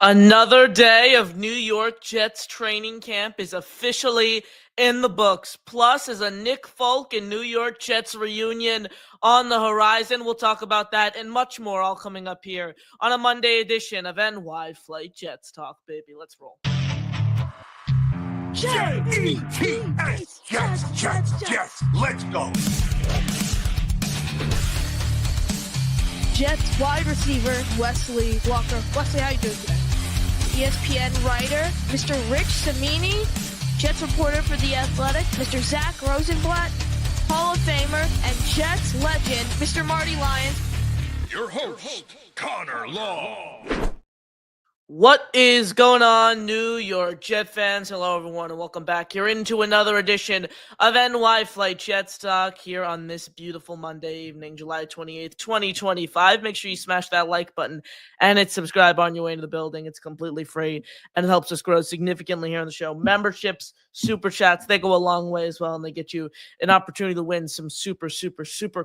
Another day of New York Jets training camp is officially in the books. Plus, is a Nick Folk and New York Jets reunion on the horizon. We'll talk about that and much more all coming up here on a Monday edition of NY Flight Jets Talk, baby. Let's roll. Jets, Jets, let's go. Jets wide receiver Wesley Walker. Wesley, how you doing today? ESPN writer Mr. Rich Cimini, Jets reporter for The Athletic Mr. Zach Rosenblatt, Hall of Famer and Jets legend Mr. Marty Lyons. Your host, Connor Law. What is going on, New York Jet fans? Hello, everyone, and welcome back here into another edition of NY Flight Jets Talk here on this beautiful Monday evening, July 28th, 2025. Make sure you smash that like button and hit subscribe on your way into the building. It's completely free, and it helps us grow significantly here on the show. Memberships, super chats, they go a long way as well, and they get you an opportunity to win some super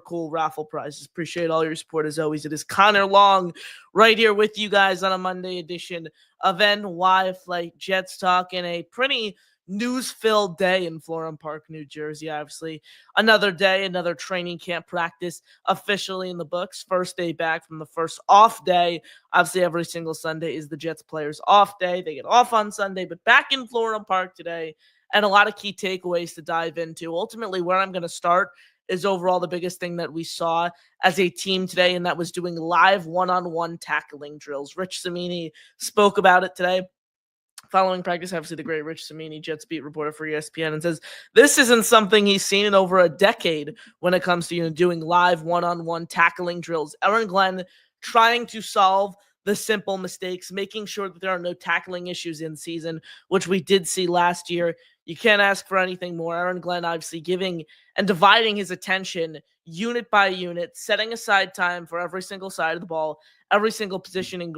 cool raffle prizes. Appreciate all your support as always. It is Connor Long right here with you guys on a Monday edition of NY Flight Jets Talk in a pretty news-filled day in Florham Park, New Jersey. Obviously, another day, another training camp practice officially in the books. First day back from the first off day. Obviously, every single Sunday is the Jets players' off day. They get off on Sunday, but back in Florham Park today, and a lot of key takeaways to dive into. Ultimately, where I'm going to start is overall the biggest thing that we saw as a team today, and that was doing live one-on-one tackling drills. Rich Cimini spoke about it today following practice. Obviously, the great Rich Cimini, Jets beat reporter for ESPN, and says this isn't something he's seen in over a decade when it comes to doing live one-on-one tackling drills. Aaron Glenn trying to solve the simple mistakes, making sure that there are no tackling issues in season, which we did see last year. You can't ask for anything more. Aaron Glenn obviously giving and dividing his attention unit by unit, setting aside time for every single side of the ball, every single position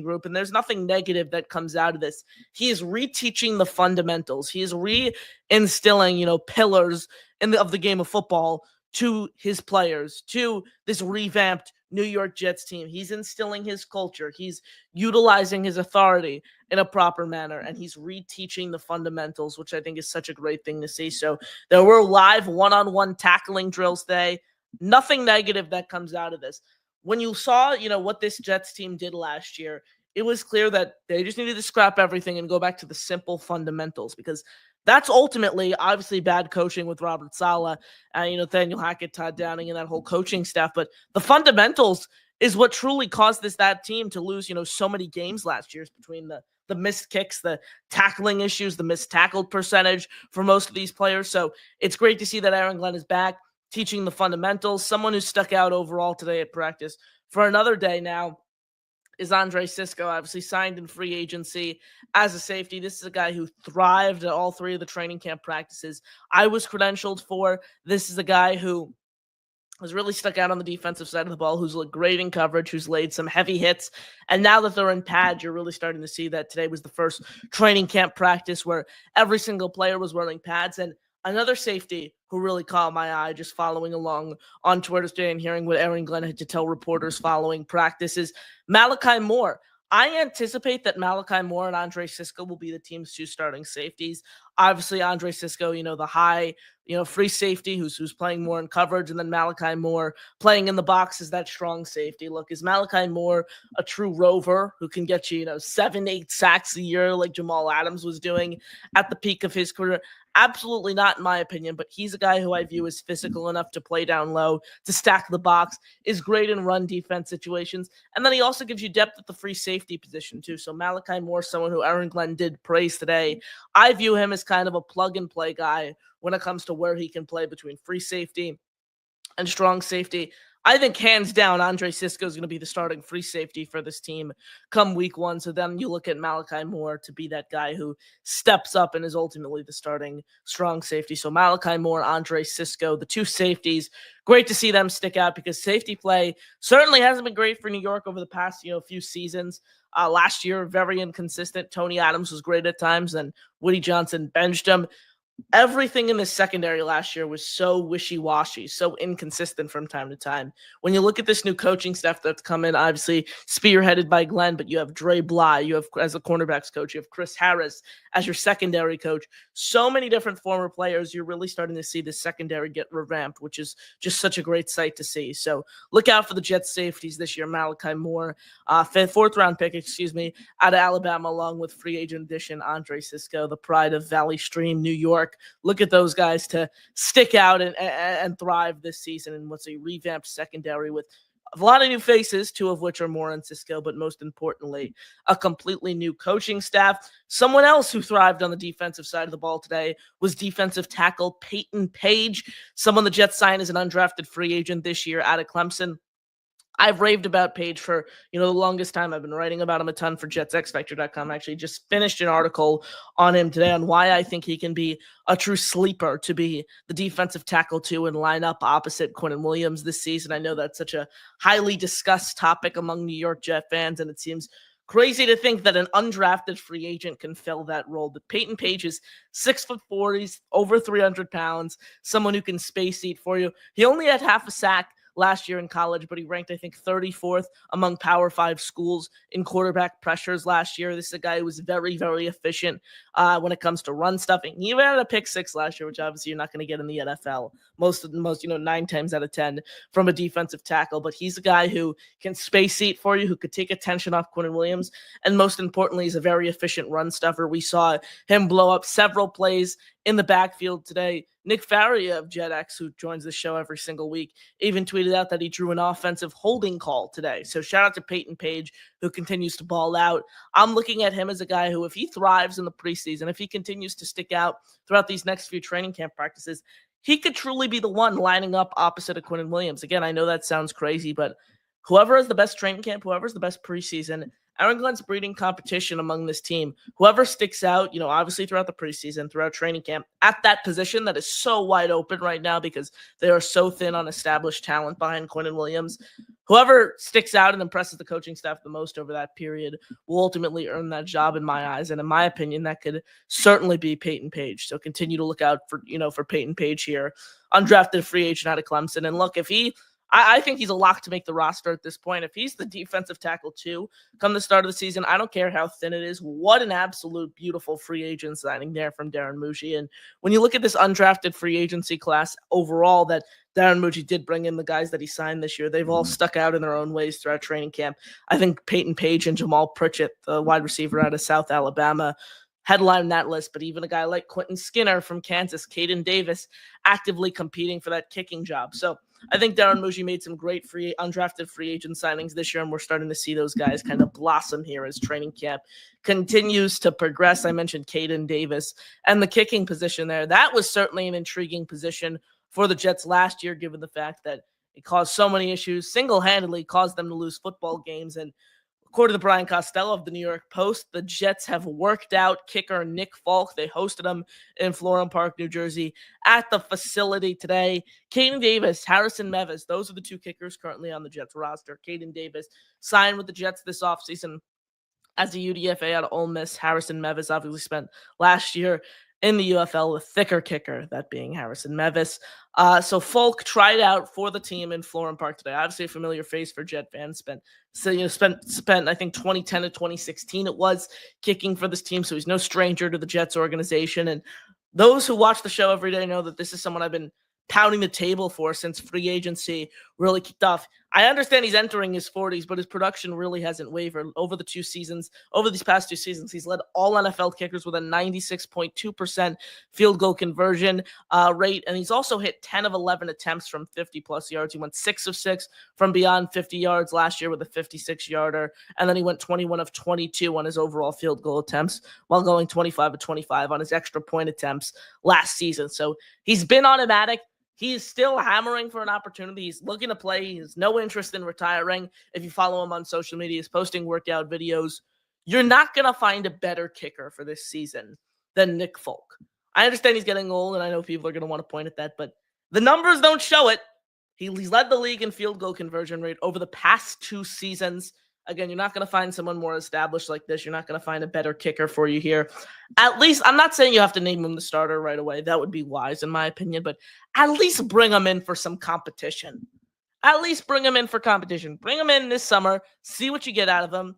group, and there's nothing negative that comes out of this. He is reteaching the fundamentals. He is reinstilling, pillars of the game of football to his players, to this revamped New York Jets team. He's instilling his culture. He's utilizing his authority in a proper manner, and he's reteaching the fundamentals, which I think is such a great thing to see. So there were live one-on-one tackling drills today. Nothing negative that comes out of this. When you saw, what this Jets team did last year, it was clear that they just needed to scrap everything and go back to the simple fundamentals, because that's ultimately, obviously, bad coaching with Robert Saleh and, Nathaniel Hackett, Todd Downing, and that whole coaching staff. But the fundamentals is what truly caused that team to lose, so many games last year, between the missed kicks, the tackling issues, the missed tackled percentage for most of these players. So it's great to see that Aaron Glenn is back, teaching the fundamentals. Someone who stuck out overall today at practice for another day now is Andre Cisco, obviously signed in free agency as a safety. This is a guy who thrived at all three of the training camp practices I was credentialed for. This is a guy who has really stuck out on the defensive side of the ball, who's looked great in coverage, who's laid some heavy hits. And now that they're in pads, you're really starting to see that today was the first training camp practice where every single player was wearing pads. And another safety who really caught my eye just following along on Twitter today and hearing what Aaron Glenn had to tell reporters following practice is Malachi Moore. I anticipate that Malachi Moore and Andre Cisco will be the team's two starting safeties. Obviously, Andre Cisco, the high, free safety who's playing more in coverage, and then Malachi Moore playing in the box as that strong safety. Look, is Malachi Moore a true rover who can get you, 7-8 sacks a year like Jamal Adams was doing at the peak of his career? Absolutely not, in my opinion, but he's a guy who I view as physical enough to play down low, to stack the box, is great in run defense situations, and then he also gives you depth at the free safety position too. So Malachi Moore, someone who Aaron Glenn did praise today. I view him as kind of a plug-and-play guy when it comes to where he can play between free safety and strong safety. I think hands down, Andre Cisco is going to be the starting free safety for this team come week one. So then you look at Malachi Moore to be that guy who steps up and is ultimately the starting strong safety. So Malachi Moore, Andre Cisco, the two safeties, great to see them stick out because safety play certainly hasn't been great for New York over the past, few seasons. Last year, very inconsistent. Tony Adams was great at times, and Woody Johnson benched him. everything in the secondary last year was so wishy-washy, so inconsistent from time to time. When you look at this new coaching staff that's come in, obviously spearheaded by Glenn, but you have Dre Bly, you have as a cornerbacks coach, you have Chris Harris as your secondary coach. So many different former players. You're really starting to see the secondary get revamped, which is just such a great sight to see. So look out for the Jets safeties this year. Malachi Moore, fourth round pick, out of Alabama, along with free agent addition Andre Cisco, the pride of Valley Stream, New York. Look at those guys to stick out and thrive this season in what's a revamped secondary with a lot of new faces, two of which are more on Cisco, but most importantly, a completely new coaching staff. Someone else who thrived on the defensive side of the ball today was defensive tackle Peyton Page, someone the Jets signed as an undrafted free agent this year out of Clemson. I've raved about Page for, the longest time. I've been writing about him a ton for JetsXFactor.com. I actually just finished an article on him today on why I think he can be a true sleeper to be the defensive tackle too and line up opposite Quinnen Williams this season. I know that's such a highly discussed topic among New York Jet fans, and it seems crazy to think that an undrafted free agent can fill that role. But Peyton Page is 6'4", he's over 300 pounds, someone who can space eat for you. He only had half a sack last year in college, but he ranked, I think, 34th among Power 5 schools in quarterback pressures last year. This is a guy who was very, very efficient when it comes to run stuffing. He even had a pick six last year, which obviously you're not going to get in the NFL. Most, 9 times out of 10 from a defensive tackle, but he's a guy who can space eat for you, who could take attention off Quinnen Williams, and most importantly, he's a very efficient run stuffer. We saw him blow up several plays in the backfield today. Nick Faria of JetX, who joins the show every single week, even tweeted out that he drew an offensive holding call today. So shout out to Peyton Page, who continues to ball out. I'm looking at him as a guy who, if he thrives in the preseason, if he continues to stick out throughout these next few training camp practices, he could truly be the one lining up opposite of Quinnen Williams. Again, I know that sounds crazy, but whoever has the best training camp, whoever's the best preseason, Aaron Glenn's breeding competition among this team. Whoever sticks out, obviously throughout the preseason, throughout training camp, at that position that is so wide open right now because they are so thin on established talent behind Quinnen Williams. Whoever sticks out and impresses the coaching staff the most over that period will ultimately earn that job in my eyes. And in my opinion, that could certainly be Peyton Page. So continue to look out for Peyton Page here. Undrafted free agent out of Clemson. And look, I think he's a lock to make the roster at this point. If he's the defensive tackle too, come the start of the season, I don't care how thin it is. What an absolute beautiful free agent signing there from Darren Muji. And when you look at this undrafted free agency class overall that Darren Muji did bring in, the guys that he signed this year, they've all stuck out in their own ways throughout training camp. I think Peyton Page and Jamal Pritchett, the wide receiver out of South Alabama, headline that list, but even a guy like Quentin Skinner from Kansas, Caden Davis, actively competing for that kicking job. So I think Darren Muji made some great undrafted free agent signings this year, and we're starting to see those guys kind of blossom here as training camp continues to progress. I mentioned Caden Davis and the kicking position there. That was certainly an intriguing position for the Jets last year, given the fact that it caused so many issues, single-handedly caused them to lose football games. And according to Brian Costello of the New York Post, the Jets have worked out kicker Nick Folk. They hosted him in Florham Park, New Jersey, at the facility today. Caden Davis, Harrison Mevis, those are the two kickers currently on the Jets roster. Caden Davis signed with the Jets this offseason as a UDFA out of Ole Miss. Harrison Mevis obviously spent last year in the UFL, the thicker kicker, that being Harrison Mevis. So Folk tried out for the team in Florham Park today. Obviously a familiar face for Jet fans. Spent I think 2010 to 2016 it was kicking for this team. So he's no stranger to the Jets organization. And those who watch the show every day know that this is someone I've been pounding the table for since free agency really kicked off. I understand he's entering his 40s, but his production really hasn't wavered over these past 2 seasons. He's led all NFL kickers with a 96.2% field goal conversion rate, and he's also hit 10 of 11 attempts from 50-plus yards. He went 6 of 6 from beyond 50 yards last year with a 56-yarder, and then he went 21 of 22 on his overall field goal attempts while going 25 of 25 on his extra point attempts last season. So he's been automatic. He is still hammering for an opportunity. He's looking to play. He has no interest in retiring. If you follow him on social media, he's posting workout videos. You're not going to find a better kicker for this season than Nick Folk. I understand he's getting old, and I know people are going to want to point at that, but the numbers don't show it. He's led the league in field goal conversion rate over the past 2 seasons. Again, you're not going to find someone more established like this. You're not going to find a better kicker for you here. At least, I'm not saying you have to name him the starter right away. That would be wise, in my opinion, but at least bring him in for some competition. At least bring him in for competition. Bring him in this summer, see what you get out of him.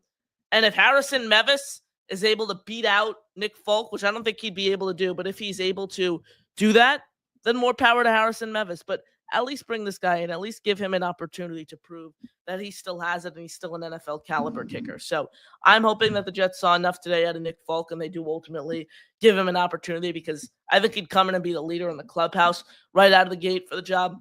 And if Harrison Mevis is able to beat out Nick Folk, which I don't think he'd be able to do, but if he's able to do that, then more power to Harrison Mevis. But at least bring this guy in, at least give him an opportunity to prove that he still has it and he's still an NFL caliber kicker. So I'm hoping that the Jets saw enough today out of Nick Folk and they do ultimately give him an opportunity, because I think he'd come in and be the leader in the clubhouse right out of the gate for the job.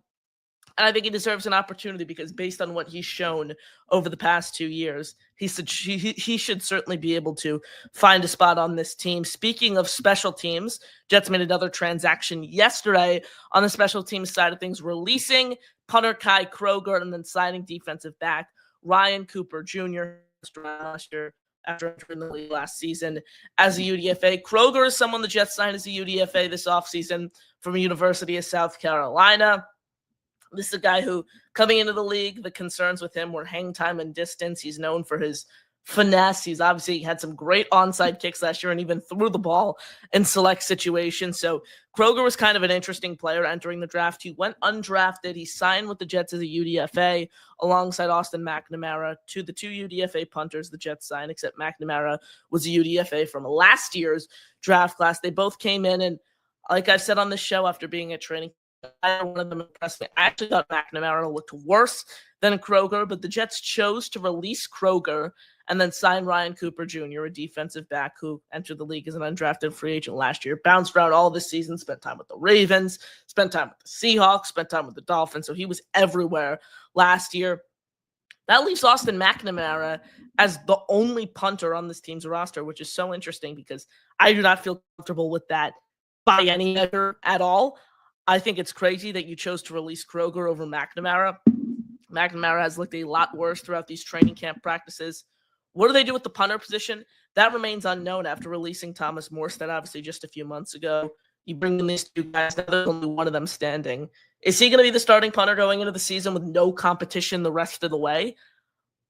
And I think he deserves an opportunity because based on what he's shown over the past 2 years, he should certainly be able to find a spot on this team. Speaking of special teams, Jets made another transaction yesterday on the special teams side of things, releasing punter Kai Kroger and then signing defensive back Ryan Cooper Jr. last year after entering the league last season as a UDFA. Kroger is someone the Jets signed as a UDFA this offseason from the University of South Carolina. This is a guy who, coming into the league, the concerns with him were hang time and distance. He's known for his finesse. He's obviously had some great onside kicks last year and even threw the ball in select situations. So Kroger was kind of an interesting player entering the draft. He went undrafted. He signed with the Jets as a UDFA alongside Austin McNamara, the two UDFA punters the Jets signed, except McNamara was a UDFA from last year's draft class. They both came in, and like I've said on this show, after being at training, one of them impressed me. I actually thought McNamara looked worse than Kroger, but the Jets chose to release Kroger and then sign Ryan Cooper Jr., a defensive back who entered the league as an undrafted free agent last year, bounced around all this season, spent time with the Ravens, spent time with the Seahawks, spent time with the Dolphins, so he was everywhere last year. That leaves Austin McNamara as the only punter on this team's roster, which is so interesting because I do not feel comfortable with that by any measure at all. I think it's crazy that you chose to release Kroger over McNamara. McNamara has looked a lot worse throughout these training camp practices. What do they do with the punter position? That remains unknown after releasing Thomas Morstead, obviously, just a few months ago. You bring in these two guys, now there's only one of them standing. Is he going to be the starting punter going into the season with no competition the rest of the way?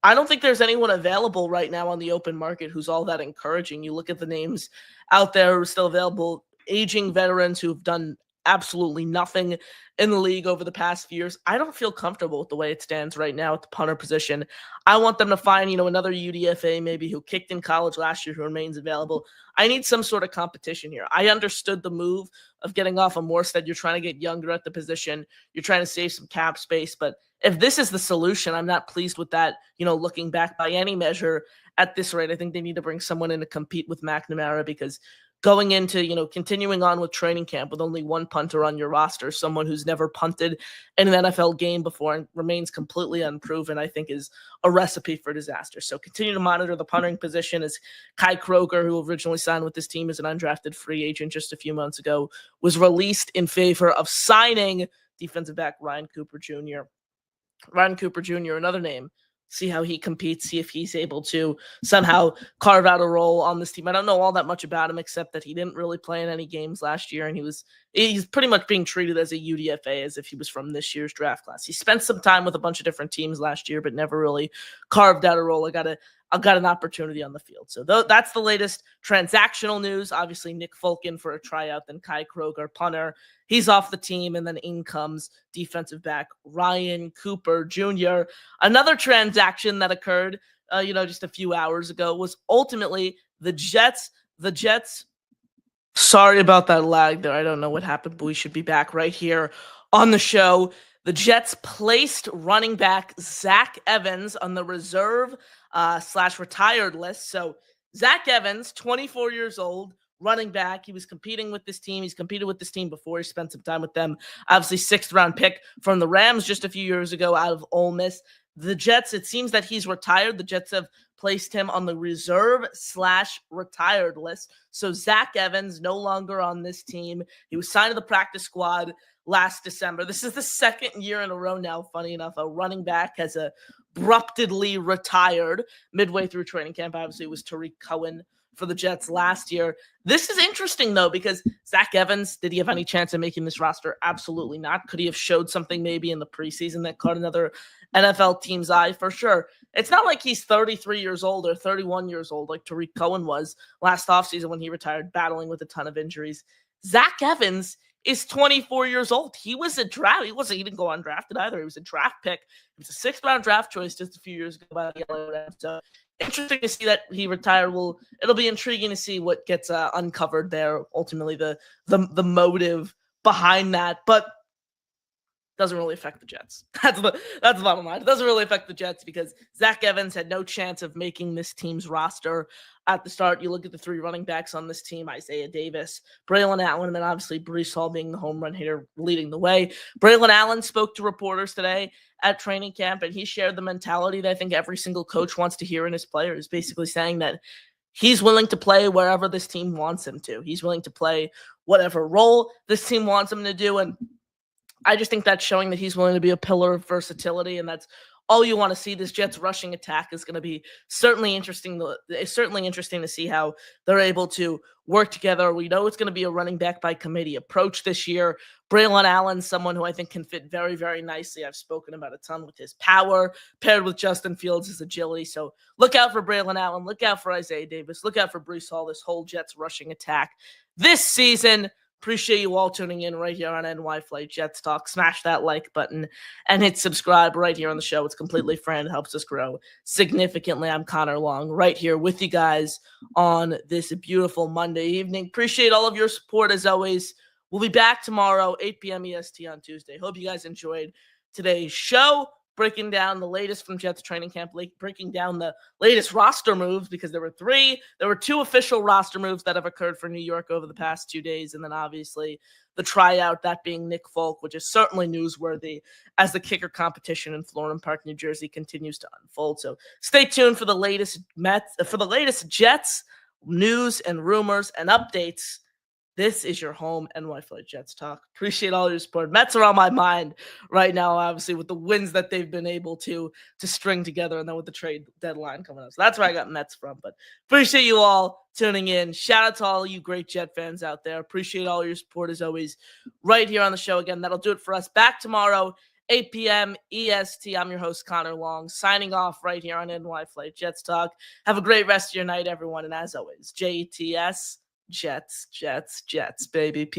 I don't think there's anyone available right now on the open market who's all that encouraging. You look at the names out there who are still available, aging veterans who've done absolutely nothing in the league over the past few years. I don't feel comfortable with the way it stands right now at the punter position. I want them to find, another UDFA maybe who kicked in college last year who remains available. I need some sort of competition here. I understood the move of getting off of Morstead. You're trying to get younger at the position. You're trying to save some cap space. But if this is the solution, I'm not pleased with that, looking back by any measure at this rate. I think they need to bring someone in to compete with McNamara because going into, continuing on with training camp with only one punter on your roster, someone who's never punted in an NFL game before and remains completely unproven, I think is a recipe for disaster. So continue to monitor the punting position as Kai Kroger, who originally signed with this team as an undrafted free agent just a few months ago, was released in favor of signing defensive back Ryan Cooper Jr. Ryan Cooper Jr., another name. See how he competes, see if he's able to somehow carve out a role on this team. I don't know all that much about him except that he didn't really play in any games last year, and he's pretty much being treated as a UDFA as if he was from this year's draft class. He spent some time with a bunch of different teams last year, but never really carved out a role. I got an opportunity on the field. So that's the latest transactional news. Obviously, Nick Folk in for a tryout, then Kai Kroger, punter. He's off the team, and then in comes defensive back Ryan Cooper Jr. Another transaction that occurred, just a few hours ago was ultimately the Jets. Sorry about that lag there. I don't know what happened, but we should be back right here on the show. The Jets placed running back Zach Evans on the reserve / retired list. So Zach Evans, 24 years old, running back. He was competing with this team. He's competed with this team before. He spent some time with them. Obviously, 6th round pick from the Rams just a few years ago out of Ole Miss. The Jets, it seems that he's retired. The Jets have placed him on the reserve / retired list. So Zach Evans no longer on this team. He was signed to the practice squad last December. This is the second year in a row now, funny enough, a running back has abruptly retired midway through training camp. Obviously, it was Tariq Cohen for the Jets last year. This is interesting, though, because Zach Evans, did he have any chance of making this roster? Absolutely not. Could he have showed something maybe in the preseason that caught another NFL team's eye? For sure. It's not like he's 33 years old or 31 years old like Tariq Cohen was last offseason when he retired, battling with a ton of injuries. Zach Evans is 24 years old. He was a draft. He didn't go undrafted either. He was a draft pick. He was a 6th-round draft choice just a few years ago by the LA Rams. So interesting to see that he retired. It'll be intriguing to see what gets uncovered there. Ultimately, the motive behind that, but doesn't really affect the Jets. That's the bottom line. It doesn't really affect the Jets because Zach Evans had no chance of making this team's roster at the start. You look at the 3 running backs on this team: Isaiah Davis, Braylon Allen, and then obviously Breece Hall being the home run hitter leading the way. Braylon Allen spoke to reporters today at training camp, and he shared the mentality that I think every single coach wants to hear in his players, basically saying that he's willing to play wherever this team wants him to. He's willing to play whatever role this team wants him to do, and I just think that's showing that he's willing to be a pillar of versatility, and that's all you want to see. This Jets rushing attack is going to be certainly interesting to see how they're able to work together. We know it's going to be a running back by committee approach this year. Braylon Allen, someone who I think can fit very, very nicely. I've spoken about a ton with his power paired with Justin Fields' agility. So look out for Braylon Allen. Look out for Isaiah Davis. Look out for Breece Hall, this whole Jets rushing attack this season. Appreciate you all tuning in right here on NY Flight Jets Talk. Smash that like button and hit subscribe right here on the show. It's completely free and it helps us grow significantly. I'm Connor Long right here with you guys on this beautiful Monday evening. Appreciate all of your support as always. We'll be back tomorrow, 8 p.m. EST on Tuesday. Hope you guys enjoyed today's show, breaking down the latest from Jets training camp, breaking down the latest roster moves, because there were 2 official roster moves that have occurred for New York over the past 2 days, and then obviously the tryout, that being Nick Folk, which is certainly newsworthy as the kicker competition in Florham Park, New Jersey continues to unfold. So stay tuned for the latest Jets news and rumors and updates. This is your home NY Flight Jets Talk. Appreciate all your support. Mets are on my mind right now, obviously, with the wins that they've been able to string together, and then with the trade deadline coming up. So that's where I got Mets from. But appreciate you all tuning in. Shout out to all you great Jet fans out there. Appreciate all your support as always right here on the show. Again, that'll do it for us. Back tomorrow, 8 p.m. EST. I'm your host, Connor Long, signing off right here on NY Flight Jets Talk. Have a great rest of your night, everyone. And as always, JTS. Jets, baby. Peace.